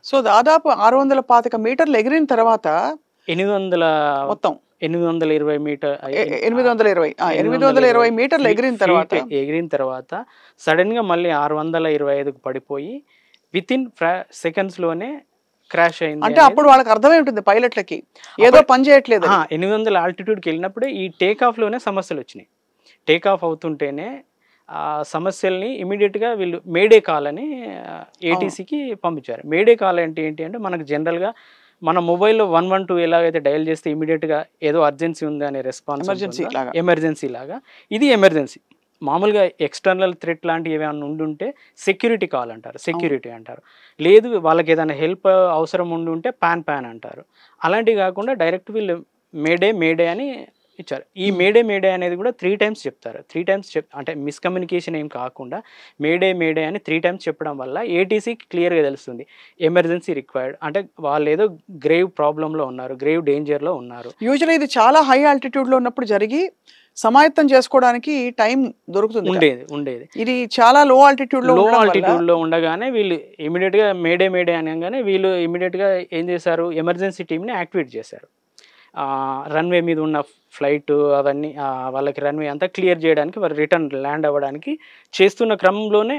So దాదాపు 625 మీటర్లు ఎగిరిన తర్వాత 800 మొత్తం 820 మీటర్ 820 820 మీటర్లు ఎగిరిన తర్వాత ఎగిరిన తర్వాత సడన్గా మళ్ళీ 625కు పడిపోయి వితిన్ సెకండ్స్లోనే క్రాష్ అయింది. అంటే అప్పుడు వాళ్ళకి అర్థమై ఉంటుంది పైలట్లకి ఏదో పని చేయట్లేదు. 800 ఆల్టిట్యూడ్కి వెళ్ళినప్పుడే ఈ టేక్ ఆఫ్లోనే సమస్యలు వచ్చినాయి. టేక్ ఆఫ్ అవుతుంటేనే ఆ సమస్యల్ని ఇమీడియట్గా వీళ్ళు మేడే కాల్ అని ఏటీసీకి పంపించారు. మేడే కాల్ అంటే ఏంటి అంటే మనకు జనరల్గా మన మొబైల్లో 112 ఎలాగైతే డయల్ చేస్తే ఇమీడియట్గా ఏదో అర్జెన్సీ ఉంది అనే రెస్పాన్స్ ఎమర్జెన్సీ లాగా ఇది ఎమర్జెన్సీ. మామూలుగా ఎక్స్టర్నల్ థ్రెట్ లాంటివి ఏమైనా ఉండుంటే సెక్యూరిటీ కాల్ అంటారు, సెక్యూరిటీ అంటారు. లేదు వాళ్ళకి ఏదైనా హెల్ప్ అవసరం ఉండుంటే పాన్ అంటారు. అలాంటివి కాకుండా డైరెక్ట్ వీళ్ళు మేడే అని ఇచ్చారు. ఈ మేడే అనేది కూడా 3 టైమ్స్ చెప్తారు. 3 టైమ్స్ అంటే మిస్కమ్యూనికేషన్ ఏం కాకుండా మేడే అని 3 టైమ్స్ చెప్పడం వల్ల ఏటీసీకి క్లియర్గా తెలుస్తుంది ఎమర్జెన్సీ రిక్వైర్డ్, అంటే వాళ్ళు ఏదో గ్రేవ్ ప్రాబ్లంలో ఉన్నారు, గ్రేవ్ డేంజర్లో ఉన్నారు. యూజువల్లీ ఇది చాలా హై ఆల్టిట్యూడ్లో ఉన్నప్పుడు జరిగి సమాయత్తం చేసుకోవడానికి టైం దొరుకుతుంది. ఉండేది ఇది చాలా లో ఆల్టిట్యూడ్లో ఉండగానే వీళ్ళు ఇమీడియట్గా మేడే అనగానే వీళ్ళు ఇమీడియట్గా ఏం చేశారు, ఎమర్జెన్సీ టీమ్ని యాక్టివేట్ చేశారు. రన్వే మీద ఉన్న ఫ్లైట్ అవన్నీ వాళ్ళకి రన్వే అంతా క్లియర్ చేయడానికి వారు రిటర్న్ ల్యాండ్ అవ్వడానికి చేస్తున్న క్రమంలోనే